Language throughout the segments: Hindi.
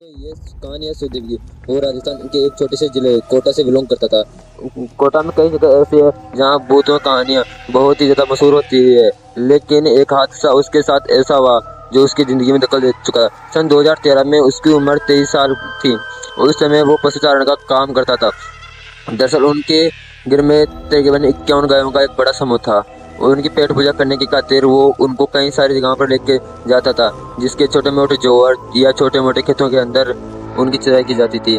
तो ये कहानी है सुखदेव की। वो राजस्थान के एक छोटे से जिले कोटा से बिलोंग करता था। कोटा में कई जगह ऐसी है जहाँ भूतों कहानियाँ बहुत ही ज्यादा मशहूर होती है। लेकिन एक हादसा उसके साथ ऐसा हुआ जो उसकी जिंदगी में दखल दे चुका था। सन 2013 में उसकी उम्र 23 साल थी। उस समय वो पशुचारण का काम करता था। दरअसल उनके घर में तकरीबन 51 गायों का एक बड़ा समूह था। और उनकी पेट पूजा करने की खातिर वो उनको कई सारी जगहों पर लेके जाता था, जिसके छोटे मोटे जोहर या छोटे मोटे खेतों के अंदर उनकी चराई की जाती थी।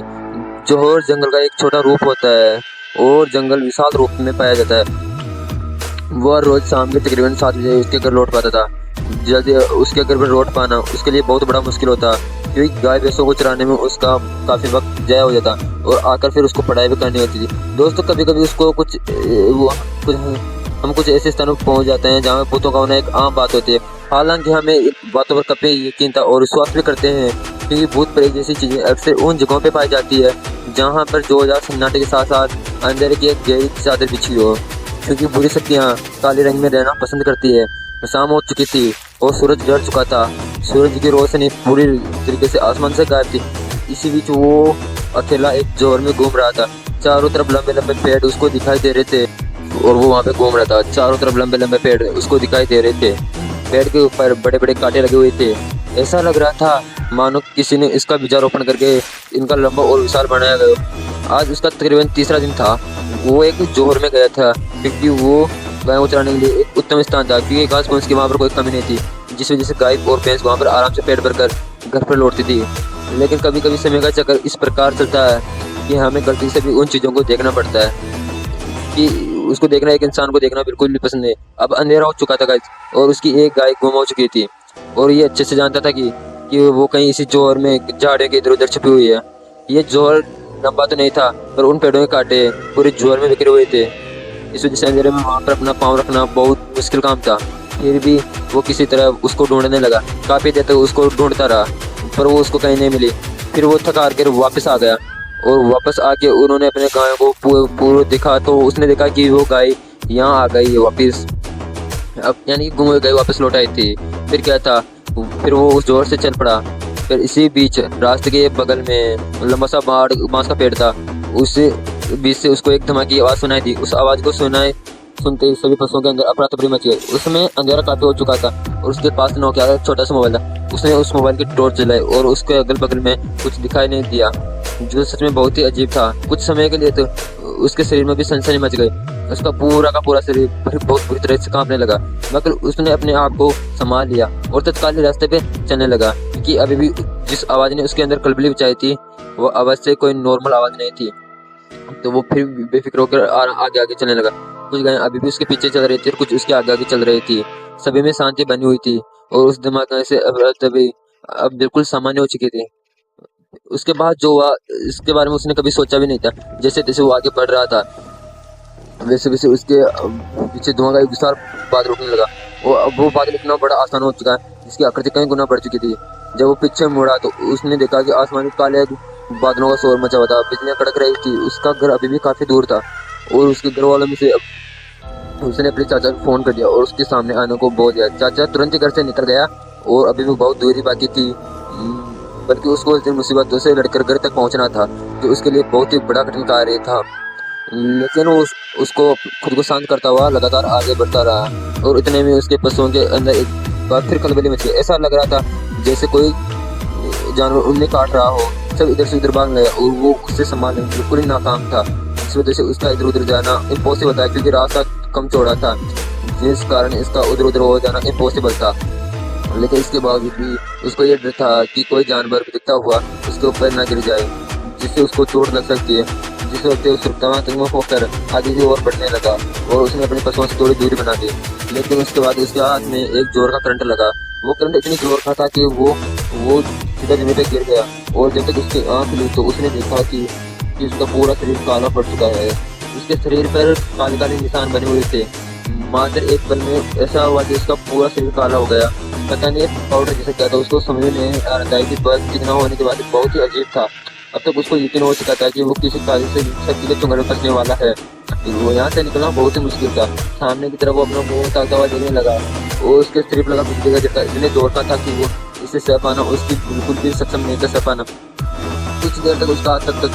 जोहर जंगल का एक छोटा रूप होता है और जंगल विशाल रूप में पाया जाता है। वह रोज शाम के तकरीबन 7 बजे उसके घर लौट पाता था। जल्दी उसके घर पर लौट पाना उसके लिए बहुत बड़ा मुश्किल होता, क्योंकि गाय भैंसों को चराने में उसका काफी वक्त ज़ाया हो जाता और आकर फिर उसको पढ़ाई भी करनी होती थी। दोस्तों कभी कभी उसको कुछ हम कुछ ऐसे स्थानों पर पहुंच जाते हैं जहाँ भूतों का होना एक आम बात होती है। हालांकि हमें इन बातों पर कभी यकीन था और विश्वास भी करते हैं, क्योंकि भूत प्रेत जैसी चीजें अक्सर उन जगहों पे पाई जाती है जहाँ पर जोरदार सन्नाटे के साथ साथ अंधेरे की एक गहरी चादर बिछी हो। क्योंकि बुरी शक्तियाँ काले रंग में रहना पसंद करती है। शाम हो चुकी थी और सूरज ढल चुका था। सूरज की रोशनी पूरी तरीके से आसमान से गायब थी। इसी बीच वो अकेला एक जोर में घूम रहा था। चारों तरफ लंबे लंबे पेड़ उसको दिखाई दे रहे थे और वो वहाँ पे घूम रहा था। चारों तरफ लंबे लंबे पेड़ उसको दिखाई दे रहे थे। पेड़ के ऊपर बड़े बड़े कांटे लगे हुए थे। ऐसा लग रहा था मानो किसी ने इसका बीजारोपण करके इनका लंबा और विशाल बनाया गया। आज उसका तकरीबन तीसरा दिन था। वो एक जोहर में गया था क्योंकि वो गायों को चराने के लिए एक उत्तम स्थान था, क्योंकि घास फूस की वहाँ पर कोई कमी नहीं थी, जिस वजह से गाय और भैंस वहाँ पर आराम से पेट भरकर घर पर लौटती थी। लेकिन कभी कभी समय का चक्कर इस प्रकार चलता है कि हमें गलती से भी उन चीज़ों को देखना पड़ता है कि उसको देखना, एक इंसान को देखना बिल्कुल भी पसंद नहीं। अब अंधेरा हो चुका था गाइस और उसकी एक गाय गुम हो चुकी थी और ये अच्छे से जानता था कि वो कहीं इसी जोहर में झाड़ियों के इधर उधर छिपी हुई है। ये जोहर लंबा तो नहीं था पर उन पेड़ों के कांटे पूरे जोहर में बिखरे हुए थे। इस वजह से अंधेरे में वहाँ पर अपना पाँव रखना बहुत मुश्किल काम था। फिर भी वो किसी तरह उसको ढूंढने लगा। काफ़ी देर तक उसको ढूंढता रहा पर वो उसको कहीं नहीं मिली। फिर वो थका हार कर वापस आ गया और वापस आके उन्होंने अपने गायों को पूरा दिखा तो उसने देखा कि वो गाय यहाँ आ गई है वापस। अब यानी गुम हुई गाय वापस लौट आई थी। फिर क्या था, फिर वो उस जोर से चल पड़ा। फिर इसी बीच रास्ते के बगल में लंबा सा बांस का पेड़ था। उस बीच से उसको एक धमाके की आवाज़ सुनाई दी। उस आवाज़ को सुनते ही सभी पशुओं के अंदर अफरा तफरी मच गई। उसमें अंधेरा काफी हो चुका था और उसके पास नोकिया का छोटा सा मोबाइल था। उसने उस मोबाइल की टॉर्च जलाई और उसके अगल बगल में कुछ दिखाई नहीं दिया, जो सच में बहुत ही अजीब था। कुछ समय के लिए तो उसके शरीर में भी सनसनी मच गई। उसका पूरा का पूरा शरीर फिर बहुत बुरी तरह से कांपने लगा, मगर उसने अपने आप को संभाल लिया और तत्काल रास्ते पे चलने लगा, क्योंकि अभी भी जिस आवाज़ ने उसके अंदर कलबली मचाई थी वो आवाज़ से कोई नॉर्मल आवाज़ नहीं थी। तो वो फिर बेफिक्र होकर आगे आगे चलने लगा। कुछ गायें अभी भी उसके पीछे चल रही थी और कुछ उसके आगे आगे चल रही थी। सभी में शांति बनी हुई थी और उस धमाके से अब बिल्कुल सामान्य हो चुकी थी। उसके बाद जो हुआ इसके बारे में उसने कभी सोचा भी नहीं था। जैसे जैसे वो आगे बढ़ रहा था वैसे वैसे उसके पीछे धुआं का एक विशाल बादल उठने लगा। वो बादल इतना बड़ा आसान हो चुका है जिसकी आकृति कई गुना बढ़ चुकी थी। जब वो पीछे मुड़ा तो उसने देखा कि आसमान में काले बादलों का शोर मचा हुआ था। बिजलियां कड़क रही थी। उसका घर अभी भी काफी दूर था और उसके घर वालों में से उसने अपने चाचा को फोन कर दिया और उसके सामने आने को बोल दिया। चाचा तुरंत ही घर से निकल गया और अभी भी बहुत दूरी बाकी थी, बल्कि उसको इस दिन मुसीबतों से लड़कर घर तक पहुंचना था, जो उसके लिए बहुत ही बड़ा कठिन कार्य था। लेकिन वो उसको खुद को शांत करता हुआ लगातार आगे बढ़ता रहा और इतने में उसके पशुओं के अंदर एक बार फिर खलबली मच गई। ऐसा लग रहा था जैसे कोई जानवर उन्हें काट रहा हो। सब इधर से उधर भाग गए और वो उससे संभालने में बिल्कुल ही नाकाम था। इस वजह से उसका इधर उधर जाना इम्पॉसिबल था, क्योंकि रास्ता कम चौड़ा था, जिस कारण इसका उधर उधर हो जाना इम्पॉसिबल था। लेकिन इसके बावजूद भी उसको ये डर था कि कोई जानवर दिखता हुआ उसके ऊपर न गिर जाए, जिससे उसको चोट लग सकती है। जिस वक्त उस तमाम होकर आगे की ओर बढ़ने लगा और उसने अपने पशुओं से थोड़ी दूरी बना दी। लेकिन उसके बाद उसके हाथ में एक जोर का करंट लगा। वो करंट इतनी जोर का था कि वो सीधा जमीन पे गिर गया और जब तक उसकी आंख ली तो उसने देखा कि उसका पूरा शरीर काला पड़ चुका है। उसके शरीर पर काले काले निशान बने हुए थे। मात्र एक पल में ऐसा हुआ कि उसका पूरा शरीर काला हो गया। पता नहीं पाउडर जैसे क्या था, उसको समझ में नहीं आ रहा था कि बस चिकना होने के बाद बहुत ही अजीब था। अब तक उसको यकीन हो चुका था कि वो किसी काली से शक्ति के चुंगल में फंसने वाला है। वो यहाँ से निकलना बहुत ही मुश्किल था। सामने की तरफ वो अपना मुंह उठाता हुआ देखने लगा और उसके सिर्फ लगा बिजली का झटका इतने जोर का था कि वो इसे सह पाना उसकी बिल्कुल भी सक्षम नहीं था सह पाना। कुछ देर तक उसका हाथ तक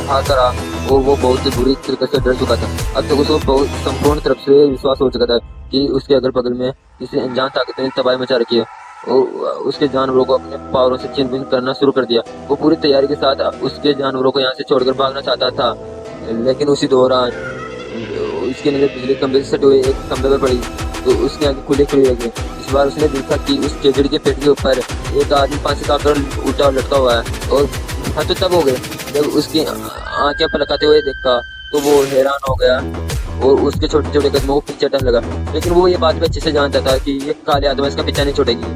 हाथ रहा और वो बहुत ही बुरी तरीके से डर चुका था। अब तक उसको बहुत संपूर्ण तरफ से विश्वास हो चुका था कि उसके अगल बगल में किसी अनजान ताकत ने तबाही मचा रखी है और उसके जानवरों को अपने पावरों से छीन-बीन करना शुरू कर दिया। वो पूरी तैयारी के साथ उसके जानवरों को यहाँ से छोड़कर भागना चाहता था, लेकिन उसी दौरान उसकी नजर बिजली खंभे से सटे हुए एक खंभे पर पड़ी तो उसकी आंखें खुली रह गई। इस बार उसने देखा कि उस केकड़ी के पेड़ के ऊपर एक आदमी फांसी खाकर उल्टा लटका हुआ है और हद तब हो गए जब उसकी आंखें पलकाते हुए देखा तो वो हैरान हो गया और उसके छोटे छोटे कदमों को पीछे हटने लगा। लेकिन वो ये बात भी अच्छे से जानता था कि ये काले आत्मा इसका पीछा नहीं छोड़ेगी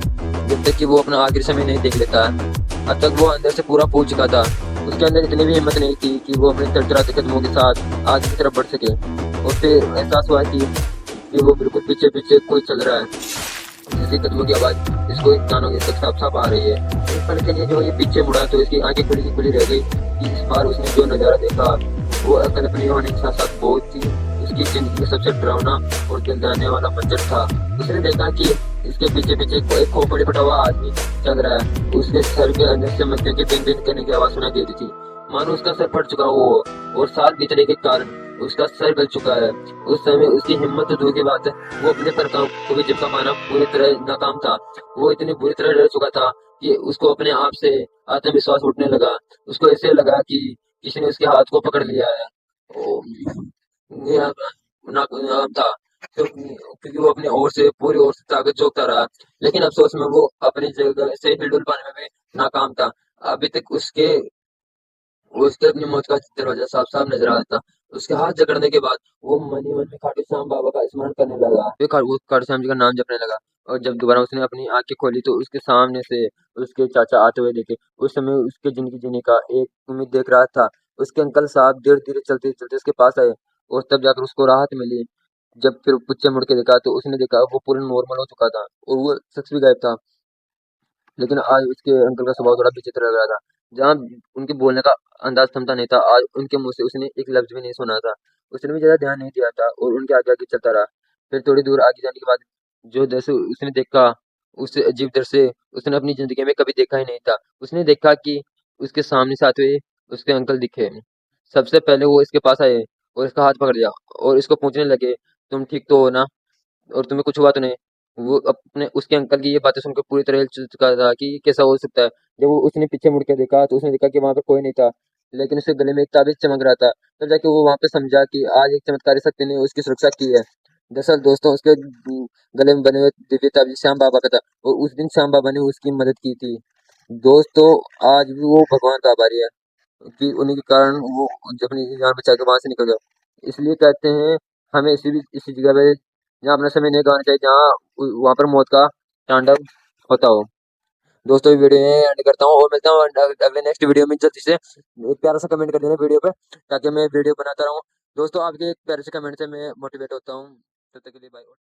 जब तक कि वो अपना आखिरी समय नहीं देख लेता। अब तक वो अंदर से पूरा फूल चुका था। उसके अंदर इतनी भी हिम्मत नहीं थी कि वो अपने तड़तड़ाते कदमों के साथ आगे की तरफ बढ़ सके और फिर एहसास हुआ कि वो बिल्कुल पीछे पीछे कोई चल रहा है, जिसके कदमों की आवाज इसको कानों के तक साफ साफ आ रही है। एक पल के लिए जो ये पीछे मुड़ा तो इसकी आंखें खुली रह गई कि इस बार उसने जो नजारा देखा वो अकल्पनीय होने के साथ साथ बहुत ही उसकी जिंदगी में सबसे डरावना और दिल दहलाने वाला मंजर था। उसने देखा कि इसके पीछे पीछे एक खोपड़ी फटा हुआ आदमी चल रहा है। उसके सर के अंदर से मस्तिष्क के पिन पिन करने की आवाज सुनाई देती थी, मानो उसका सर फट चुका हो और साल बीतने के कारण उसका सर गल चुका है। उस समय उसकी हिम्मत तो दूर की बात है, वो अपने पर को भी चिपका पाना पूरी तरह नाकाम था। वो इतनी बुरी तरह डर चुका था कि उसको अपने आप से आत्मविश्वास उठने लगा। उसको ऐसे लगा कि किसी ने उसके हाथ को पकड़ लिया है। ये नाकाम था तो क्योंकि वो अपनी ओर से पूरी ओर से ताकत झोंकता रहा, लेकिन अफसोस में वो अपनी जगह से हिलडुल पाने में भी नाकाम था। अभी तक उसके अपनी मौत का दरवाजा साफ साफ नजर आ रहा था। उसके हाथ जकड़ने के बाद वो मन ही मन में खाटू श्याम बाबा का स्मरण करने लगा। वो खाटू श्याम जी का नाम जपने लगा और जब दोबारा उसने अपनी आंखें खोली तो उसके सामने से उसके चाचा आते हुए देखे। उस समय उसके जिंदगी जीने का एक उम्मीद देख रहा था। उसके अंकल साहब धीरे धीरे चलते चलते उसके पास आए और तब जाकर उसको राहत मिली। जब फिर पीछे मुड़ के देखा तो उसने देखा वो पूरा नॉर्मल हो चुका था और वो शख्स भी गायब था। लेकिन आज उसके अंकल का स्वभाव थोड़ा विचित्र लग रहा था। जहाँ उनके बोलने का अंदाज थमता नहीं था, आज उनके मुंह से उसने एक लफ्ज भी नहीं सुना था। उसने भी ज्यादा ध्यान नहीं दिया था और उनके आगे आगे चलता रहा। फिर थोड़ी दूर आगे जाने के बाद जो दृश्य उसने देखा उससे अजीब दृश्य उसने अपनी जिंदगी में कभी देखा ही नहीं था। उसने देखा कि उसके सामने से आते हुए उसके अंकल दिखे। सबसे पहले वो इसके पास आए और इसका हाथ पकड़ लिया और इसको पूछने लगे, तुम ठीक तो हो ना और तुम्हें कुछ हुआ तो नहीं? वो अपने उसके अंकल की ये बातें सुनकर पूरी तरह हिल चुका था कि ये कैसा हो सकता है। जब वो उसने पीछे मुड़ के देखा तो उसने देखा कि वहां पर कोई नहीं था, लेकिन उसके गले में एक ताबीज चमक रहा था। तब जाके वो वहां पे समझा कि आज एक चमत्कारी शक्ति ने उसकी सुरक्षा की है। दरअसल दोस्तों उसके गले में बने हुए दिव्य ताबीज श्याम बाबा का था और उस दिन श्याम बाबा ने उसकी मदद की थी। दोस्तों आज भी वो भगवान का आभारी है कि उन्हीं के कारण वो अपनी जान बचा के वहां से निकल गया। इसलिए कहते हैं हमें इसी जगह पे जहाँ अपना समय नहीं गंवाना चाहिए, जहाँ वहां पर मौत का तांडव होता हो। दोस्तों ये वीडियो में एंड करता हूँ और मिलता हूँ अगले नेक्स्ट वीडियो में जल्दी से। एक प्यारा सा कमेंट कर देना वीडियो पे ताकि मैं वीडियो बनाता रहूँ। दोस्तों आपके एक प्यारे से कमेंट से मैं मोटिवेट होता हूँ। तब तक के लिए बाय।